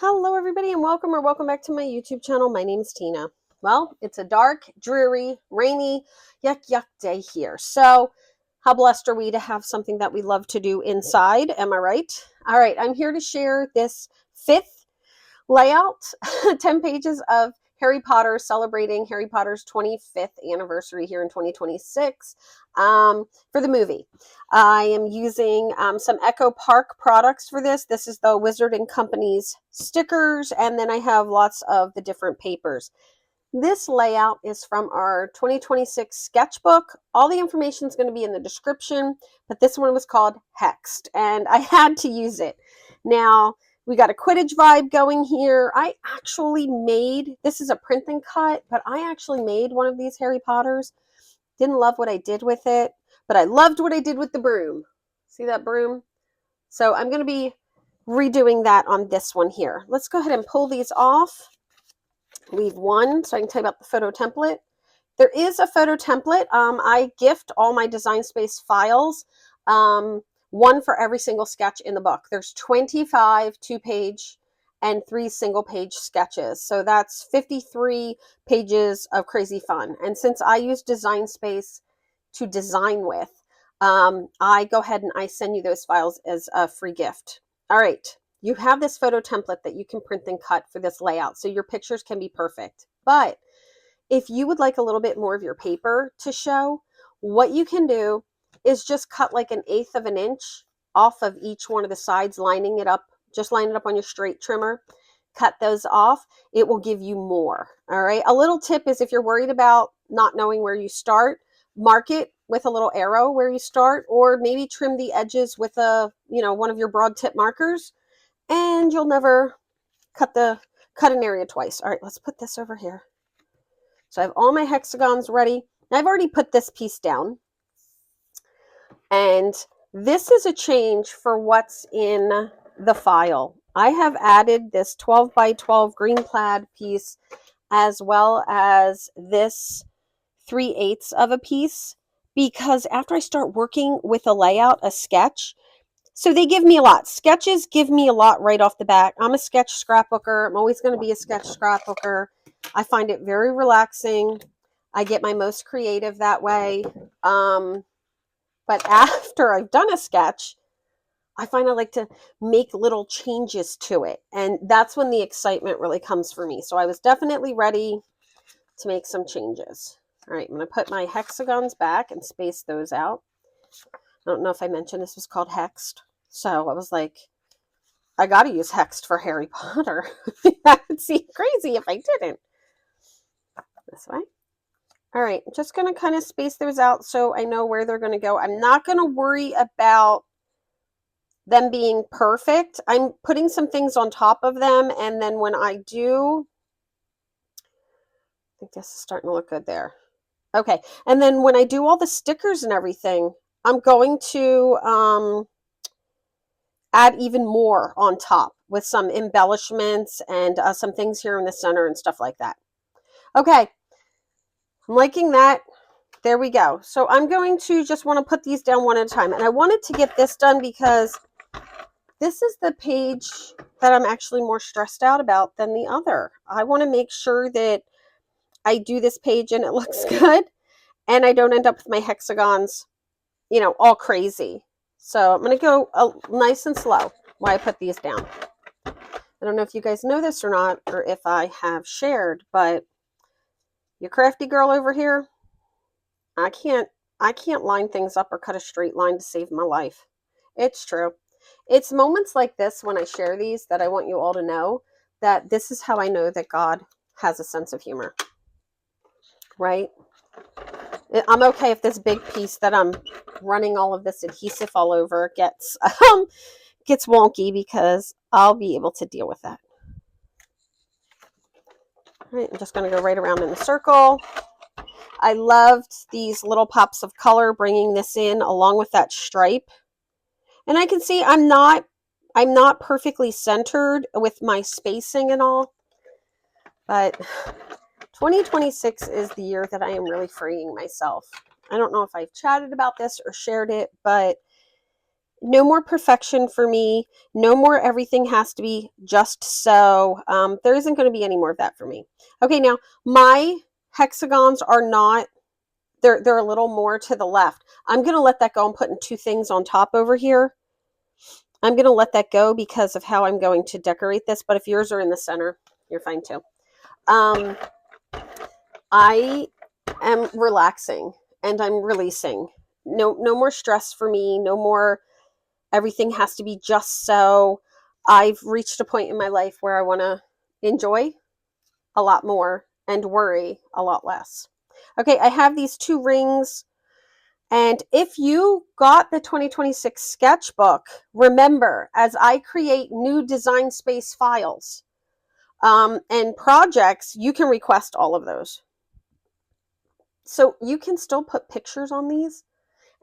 Hello everybody and welcome back to my YouTube channel. My name is Tina. Well, it's a dark, dreary, rainy, yuck day here. So how blessed are we to have something that we love to do inside, am I right? All right, I'm here to share this fifth layout, 10 pages of Harry Potter, celebrating Harry Potter's 25th anniversary here in 2026 for the movie. I am using some Echo Park products for this. This is the Wizard & Company's stickers, and then I have lots of the different papers. This layout is from our 2026 sketchbook. All the information is going to be in the description, but this one was called Hexed, and I had to use it. Now, we got a Quidditch vibe going here. I actually made, this is a print and cut, but I actually made one of these Harry Potters. Didn't love what I did with it, but I loved what I did with the broom. See that broom? So I'm going to be redoing that on this one here. Let's go ahead and pull these off. Leave one so I can tell you about the photo template. There is a photo template. I gift all my Design Space files. One for every single sketch in the book. There's 25 2-page and 3 single-page sketches. So that's 53 pages of crazy fun. And since I use Design Space to design with, I go ahead and I send you those files as a free gift. All right, you have this photo template that you can print and cut for this layout, so your pictures can be perfect. But if you would like a little bit more of your paper to show, what you can do is just cut like 1/8 of an inch off of each one of the sides, lining it up, just line it up on your straight trimmer, cut those off. It will give you more. All right. A little tip is if you're worried about not knowing where you start, mark it with a little arrow where you start, or maybe trim the edges with one of your broad tip markers, and you'll never cut an area twice. All right, let's put this over here. So I have all my hexagons ready. I've already put this piece down. And this is a change for what's in the file. I have added this 12 by 12 green plaid piece, as well as this 3/8 of a piece, because after I start working with a layout, a sketch, so they give me a lot. Sketches give me a lot right off the bat. I'm a sketch scrapbooker. I'm always going to be a sketch scrapbooker. I find it very relaxing. I get my most creative that way. But after I've done a sketch, I find I like to make little changes to it. And that's when the excitement really comes for me. So I was definitely ready to make some changes. All right, I'm going to put my hexagons back and space those out. I don't know if I mentioned this was called Hexed. So I was like, I got to use Hexed for Harry Potter. That would seem crazy if I didn't. This way. All right, I'm just going to kind of space those out so I know where they're going to go. I'm not going to worry about them being perfect. I'm putting some things on top of them, and then when I do, I think this is starting to look good there. Okay, and then when I do all the stickers and everything, I'm going to add even more on top with some embellishments and some things here in the center and stuff like that. Okay, I'm liking that. There we go. So I'm going to just want to put these down one at a time. And I wanted to get this done because this is the page that I'm actually more stressed out about than the other. I want to make sure that I do this page and it looks good, and I don't end up with my hexagons, all crazy. So I'm going to go nice and slow while I put these down. I don't know if you guys know this or not, or if I have shared, but your crafty girl over here, I can't line things up or cut a straight line to save my life. It's true. It's moments like this when I share these that I want you all to know that this is how I know that God has a sense of humor. Right? I'm okay if this big piece that I'm running all of this adhesive all over gets wonky, because I'll be able to deal with that. All right, I'm just going to go right around in a circle. I loved these little pops of color, bringing this in along with that stripe. And I can see I'm not perfectly centered with my spacing and all, but 2026 is the year that I am really freeing myself. I don't know if I've chatted about this or shared it, but no more perfection for me. No more everything has to be just so. There isn't going to be any more of that for me. Okay, now my hexagons are not, they're a little more to the left. I'm going to let that go. I'm putting two things on top over here. I'm going to let that go because of how I'm going to decorate this. But if yours are in the center, you're fine too. I am relaxing and I'm releasing. No more stress for me. No more everything has to be just so. I've reached a point in my life where I want to enjoy a lot more and worry a lot less. Okay, I have these two rings. And if you got the 2026 sketchbook, remember, as I create new design space files and projects, you can request all of those. So you can still put pictures on these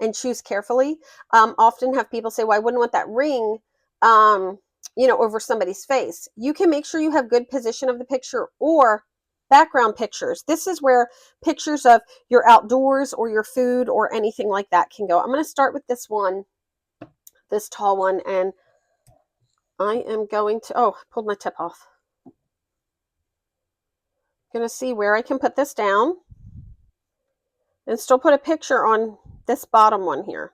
and choose carefully. Often have people say, well, I wouldn't want that ring, over somebody's face. You can make sure you have good position of the picture or background pictures. This is where pictures of your outdoors or your food or anything like that can go. I'm going to start with this one, this tall one, and I am going to, I pulled my tip off. I'm going to see where I can put this down and still put a picture on this bottom one here.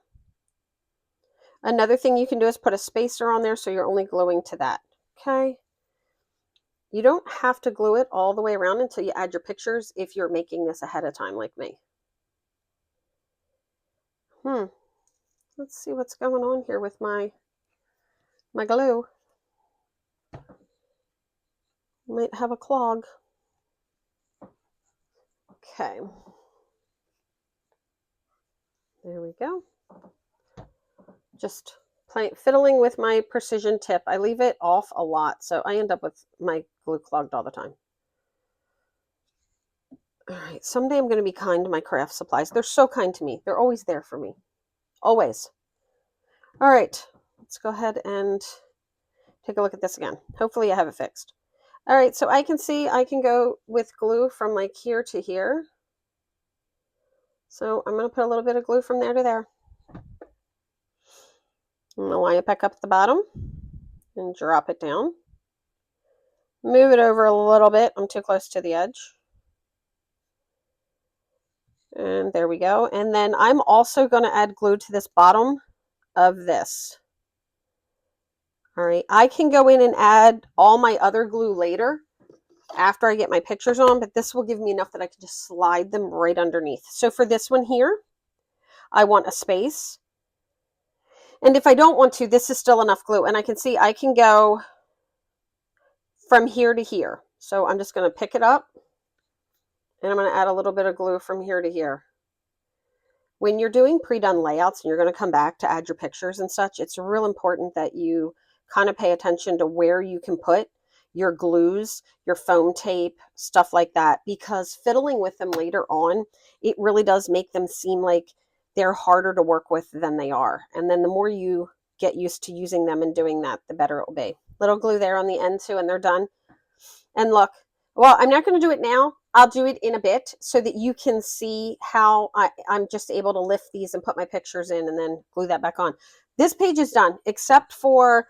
Another thing you can do is put a spacer on there so you're only gluing to that. Okay. You don't have to glue it all the way around until you add your pictures if you're making this ahead of time like me. Let's see what's going on here with my glue. Might have a clog. Okay. There we go. Just fiddling with my precision tip. I leave it off a lot, so I end up with my glue clogged all the time. All right, someday I'm going to be kind to my craft supplies. They're so kind to me. They're always there for me. Always. All right, let's go ahead and take a look at this again. Hopefully I have it fixed. All right, so I can see I can go with glue from like here to here. So I'm going to put a little bit of glue from there to there. I'm going to line it back up at the bottom and drop it down. Move it over a little bit. I'm too close to the edge. And there we go. And then I'm also going to add glue to this bottom of this. All right, I can go in and add all my other glue later after I get my pictures on, but this will give me enough that I can just slide them right underneath. So for this one here, I want a space. And if I don't want to, this is still enough glue. And I can see I can go from here to here. So I'm just going to pick it up and I'm going to add a little bit of glue from here to here. When you're doing pre-done layouts and you're going to come back to add your pictures and such, it's real important that you kind of pay attention to where you can put your glues, your foam tape, stuff like that, because fiddling with them later on, it really does make them seem like they're harder to work with than they are. And then the more you get used to using them and doing that, the better it will be. Little glue there on the end too, and they're done. And look, well, I'm not going to do it now. I'll do it in a bit so that you can see how I'm just able to lift these and put my pictures in and then glue that back on. This page is done, except for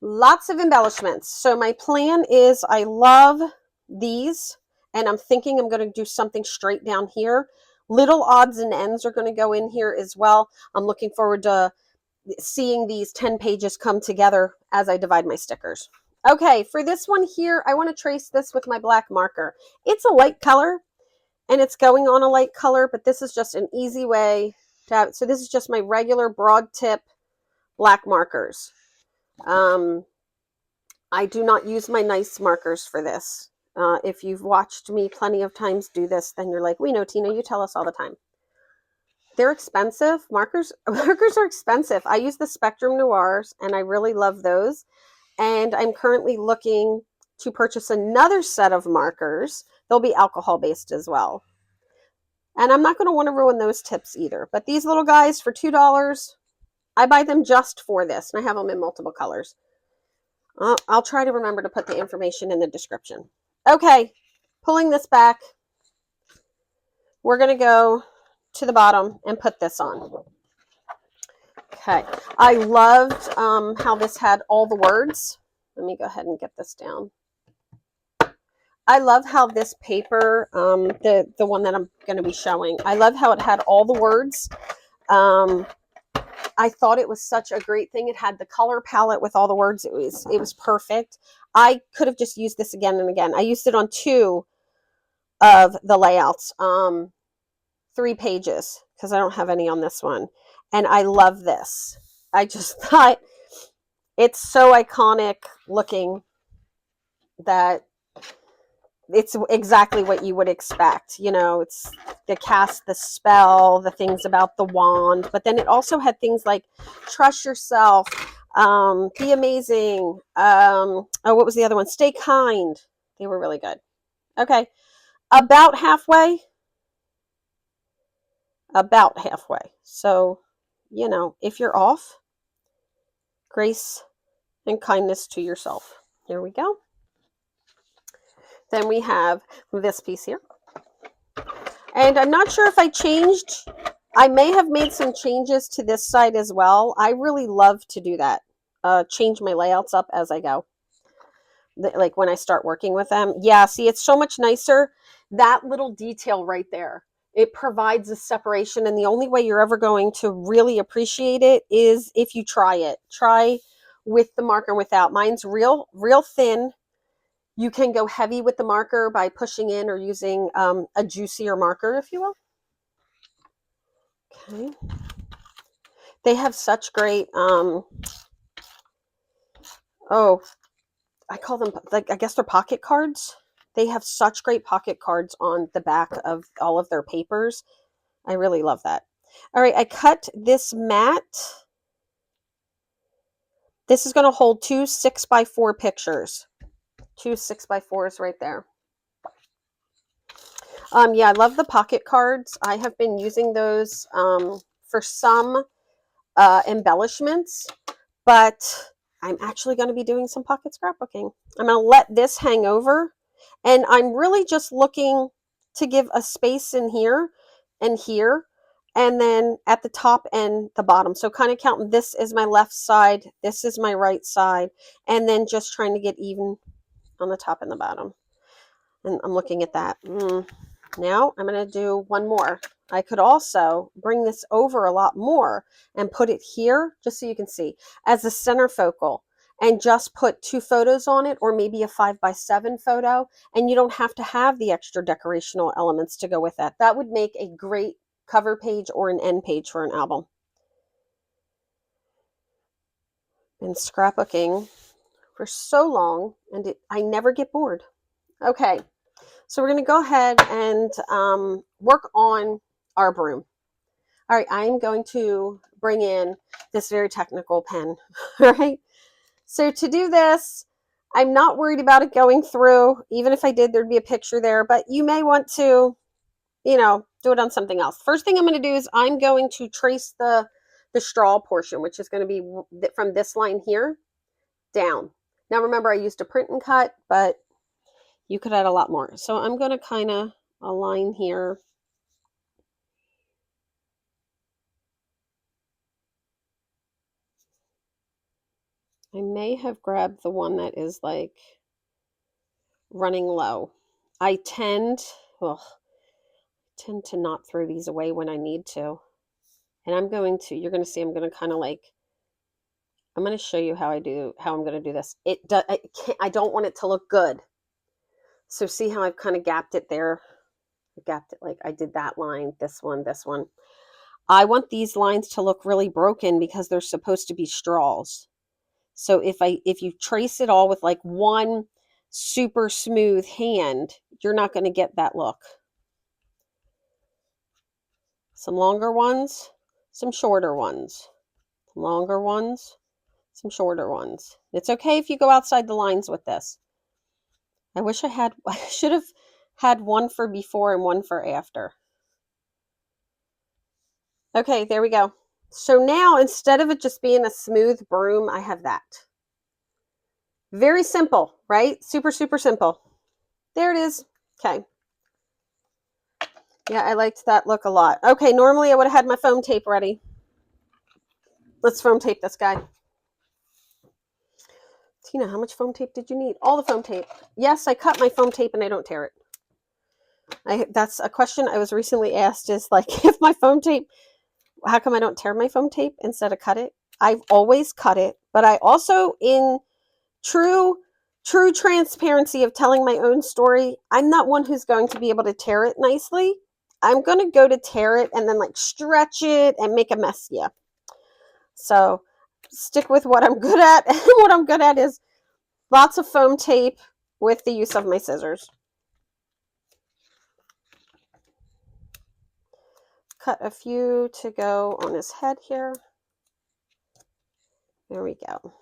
lots of embellishments. So my plan is I love these, and I'm thinking I'm going to do something straight down here. Little odds and ends are going to go in here as well. I'm looking forward to seeing these 10 pages come together as I divide my stickers. Okay, for this one here, I want to trace this with my black marker. It's a light color, and it's going on a light color, but this is just an easy way to have it. So this is just my regular broad tip black markers. I do not use my nice markers for this. If you've watched me plenty of times do this, then you're like, we know, Tina, you tell us all the time. They're expensive. Markers are expensive. I use the Spectrum Noirs, and I really love those. And I'm currently looking to purchase another set of markers. They'll be alcohol-based as well. And I'm not going to want to ruin those tips either. But these little guys for $2, I buy them just for this. And I have them in multiple colors. I'll try to remember to put the information in the description. Okay, pulling this back. We're going to go to the bottom and put this on. Okay. I loved how this had all the words. Let me go ahead and get this down. I love how this paper, the one that I'm going to be showing, I love how it had all the words. I thought it was such a great thing. It had the color palette with all the words. It was perfect. I could have just used this again and again. I used it on 2 of the layouts, 3 pages, because I don't have any on this one. And I love this. I just thought it's so iconic looking that it's exactly what you would expect. You know, it's the cast the spell, the things about the wand, but then it also had things like trust yourself, be amazing. Oh, what was the other one? Stay kind. They were really good. Okay. About halfway. About halfway. So, you know, if you're off, grace and kindness to yourself. Here we go. Then we have this piece here. And I'm not sure if I may have made some changes to this side as well. I really love to do that. Change my layouts up as I go. Like when I start working with them. Yeah, see, it's so much nicer. That little detail right there. It provides a separation, and the only way you're ever going to really appreciate it is if you try it. Try with the marker and without. Mine's real thin. You can go heavy with the marker by pushing in or using a juicier marker, if you will. Okay. They have such great, I call them, like, I guess they're pocket cards. They have such great pocket cards on the back of all of their papers. I really love that. All right, I cut this mat. This is going to hold 2 6x4 pictures. 2 6x4s right there. Yeah, I love the pocket cards. I have been using those for some embellishments, but I'm actually going to be doing some pocket scrapbooking. I'm going to let this hang over, and I'm really just looking to give a space in here and here, and then at the top and the bottom. So kind of counting this is my left side, this is my right side, and then just trying to get even on the top and the bottom. And I'm looking at that. Now I'm going to do one more. I could also bring this over a lot more and put it here, just so you can see, as a center focal, and just put 2 photos on it, or maybe a 5x7 photo, and you don't have to have the extra decorational elements to go with that. That would make a great cover page or an end page for an album. Been scrapbooking for so long, and I never get bored. Okay. So we're going to go ahead and work on our broom. All right, I'm going to bring in this very technical pen. All right. So to do this, I'm not worried about it going through. Even if I did, there'd be a picture there. But you may want to, you know, do it on something else. First thing I'm going to do is I'm going to trace the straw portion, which is going to be from this line here down. Now, remember, I used a print and cut, but you could add a lot more. So I'm going to kind of align here. I may have grabbed the one that is like running low. I tend to not throw these away when I need to. And you're going to see, I'm going to kind of like, I'm going to show you how I'm going to do this. I don't want it to look good. So see how I've kind of gapped it there? I gapped it like I did that line, this one, this one. I want these lines to look really broken because they're supposed to be straws. So if you trace it all with like one super smooth hand, you're not going to get that look. Some longer ones, some shorter ones. Some longer ones, some shorter ones. It's okay if you go outside the lines with this. I should have had one for before and one for after. Okay, there we go. So now instead of it just being a smooth broom, I have that. Very simple, right? Super, super simple. There it is. Okay. Yeah, I liked that look a lot. Okay, normally I would have had my foam tape ready. Let's foam tape this guy. Tina, how much foam tape did you need? All the foam tape. Yes, I cut my foam tape and I don't tear it. That's a question I was recently asked, is like, if my foam tape, how come I don't tear my foam tape instead of cut it? I've always cut it, but I also, in true transparency of telling my own story, I'm not one who's going to be able to tear it nicely. I'm going to go to tear it and then like stretch it and make a mess. Yeah. So stick with what I'm good at. And what I'm good at is lots of foam tape with the use of my scissors. Cut a few to go on his head here. There we go.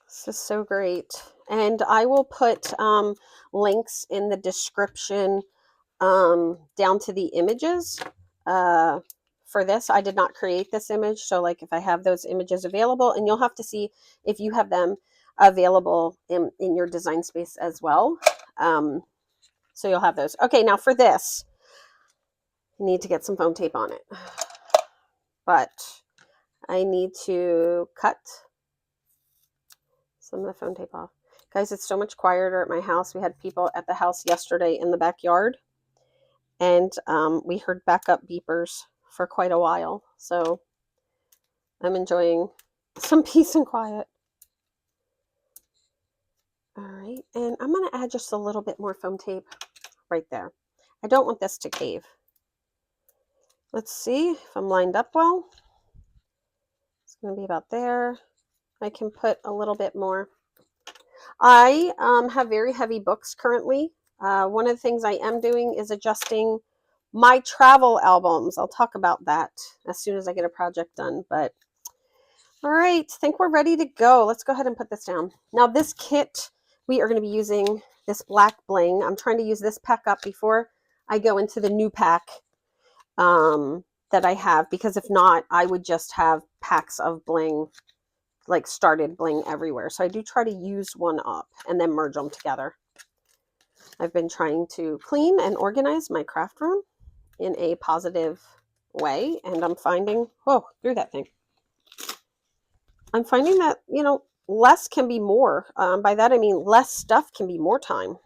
This is so great. And I will put links in the description down to the images for this. I did not create this image, so like if I have those images available, and you'll have to see if you have them available in your design space as well. So you'll have those. Okay, now for this, you need to get some foam tape on it. But I need to cut some of the foam tape off. Guys, it's so much quieter at my house. We had people at the house yesterday in the backyard, and we heard backup beepers for quite a while. So I'm enjoying some peace and quiet. All right, and I'm going to add just a little bit more foam tape right there. I don't want this to cave. Let's see if I'm lined up well. It's going to be about there. I can put a little bit more. I have very heavy books currently. One of the things I am doing is adjusting my travel albums. I'll talk about that as soon as I get a project done. But all right, I think we're ready to go. Let's go ahead and put this down. Now this kit, we are going to be using this black bling. I'm trying to use this pack up before I go into the new pack that I have, because if not, I would just have packs of bling, like started bling everywhere. So I do try to use one up and then merge them together. I've been trying to clean and organize my craft room in a positive way, and I'm finding, oh, through that thing. I'm finding that, you know, less can be more. By that I mean less stuff can be more time.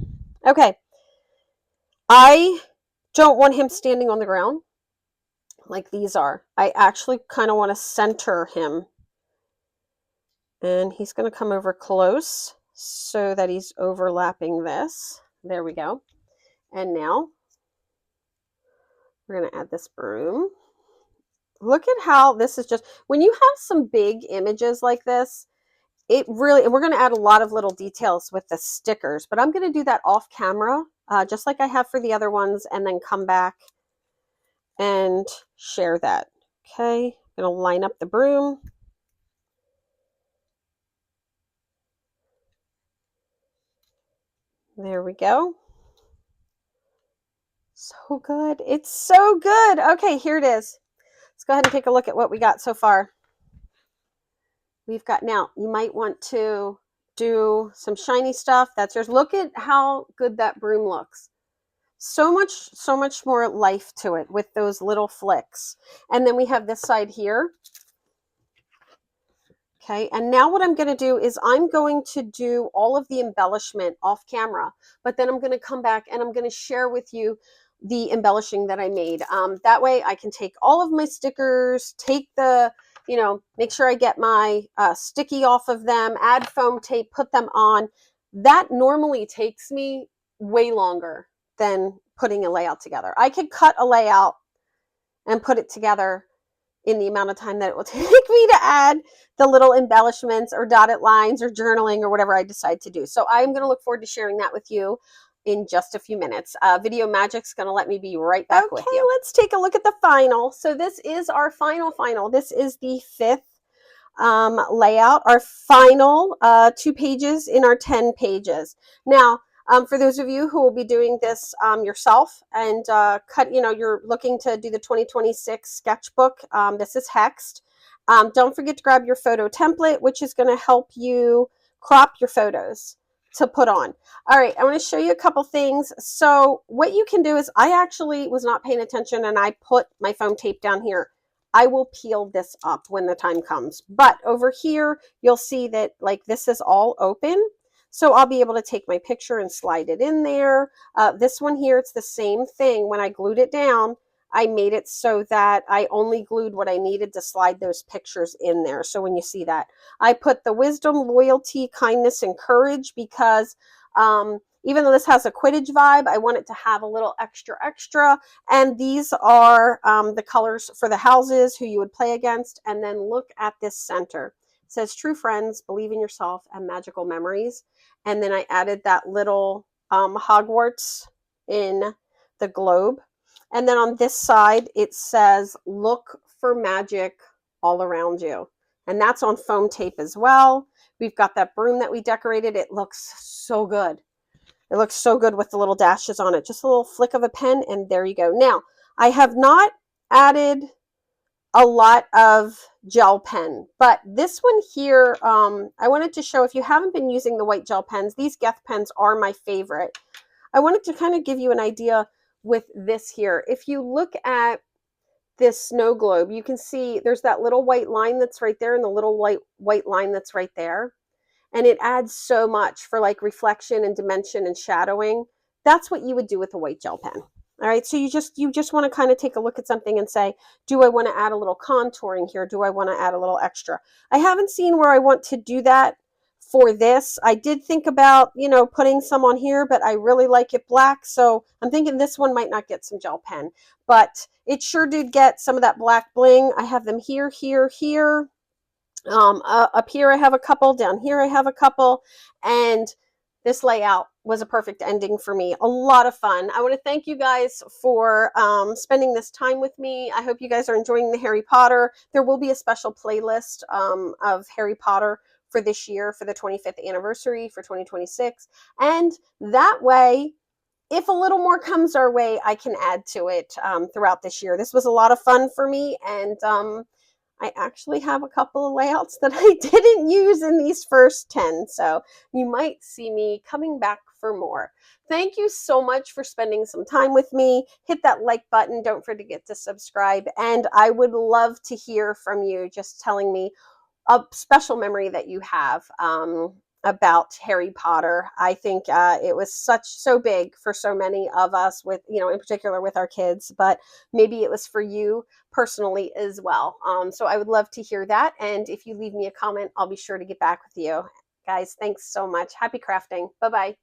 Okay. I don't want him standing on the ground like these are. I actually kind of want to center him. And he's going to come over close so that he's overlapping this. There we go. And now we're going to add this broom. Look at how this is just, when you have some big images like this, it really, and we're going to add a lot of little details with the stickers, but I'm going to do that off camera, just like I have for the other ones, and then come back and share that. Okay, I'm going to line up the broom. There we go. So good. It's so good. Okay, here it is. Let's go ahead and take a look at what we got so far. We've got, now you might want to do some shiny stuff. That's yours. Look at how good that broom looks. So much more life to it with those little flicks. And then we have this side here. Okay, and now what I'm going to do is I'm going to do all of the embellishment off camera, but then I'm going to come back and I'm going to share with you the embellishing that I made. That way I can take all of my stickers, take the, you know, make sure I get my sticky off of them, add foam tape, put them on. That normally takes me way longer than putting a layout together. I could cut a layout and put it together in the amount of time that it will take me to add the little embellishments or dotted lines or journaling or whatever I decide to do. So I'm going to look forward to sharing that with you in just a few minutes. Video Magic's going to let me be right back with you. Let's take a look at the final. So this is our final. This is the 5th layout, our final 2 pages in our 10 pages. Now, for those of you who will be doing this yourself and you're looking to do the 2026 sketchbook, this is hexed. Don't forget to grab your photo template, which is going to help you crop your photos. to put on. All right, I want to show you a couple things. So what you can do is, I actually was not paying attention and I put my foam tape down here. I will peel this up when the time comes. But over here, you'll see that like this is all open. So I'll be able to take my picture and slide it in there. This one here, it's the same thing. When I glued it down, I made it so that I only glued what I needed to slide those pictures in there. So when you see that, I put the wisdom, loyalty, kindness, and courage because even though this has a Quidditch vibe, I want it to have a little extra. And these are the colors for the houses who you would play against. And then look at this center. It says true friends, believe in yourself, and magical memories. And then I added that little Hogwarts in the globe. And then on this side, it says, look for magic all around you. And that's on foam tape as well. We've got that broom that we decorated. It looks so good. It looks so good with the little dashes on it. Just a little flick of a pen, and there you go. Now, I have not added a lot of gel pen, but this one here, I wanted to show, if you haven't been using the white gel pens, these Geth pens are my favorite. I wanted to kind of give you an idea with this here. If you look at this snow globe, you can see there's that little white line that's right there and the little white line that's right there. And it adds so much for like reflection and dimension and shadowing. That's what you would do with a white gel pen. All right, so you just want to kind of take a look at something and say, do I want to add a little contouring here? Do I want to add a little extra? I haven't seen where I want to do that for this. I did think about, putting some on here, but I really like it black. So I'm thinking this one might not get some gel pen, but it sure did get some of that black bling. I have them here, here. Up here I have a couple, down here I have a couple, and this layout was a perfect ending for me. A lot of fun. I want to thank you guys for spending this time with me. I hope you guys are enjoying the Harry Potter. There will be a special playlist of Harry Potter for this year, for the 25th anniversary for 2026. And that way, if a little more comes our way, I can add to it throughout this year. This was a lot of fun for me, and I actually have a couple of layouts that I didn't use in these first 10, so you might see me coming back for more. Thank you so much for spending some time with me. Hit that like button. Don't forget to subscribe, and I would love to hear from you, just telling me a special memory that you have about Harry Potter. I think it was so big for so many of us, with, in particular with our kids, but maybe it was for you personally as well. So I would love to hear that. And if you leave me a comment, I'll be sure to get back with you. Guys, thanks so much. Happy crafting. Bye-bye.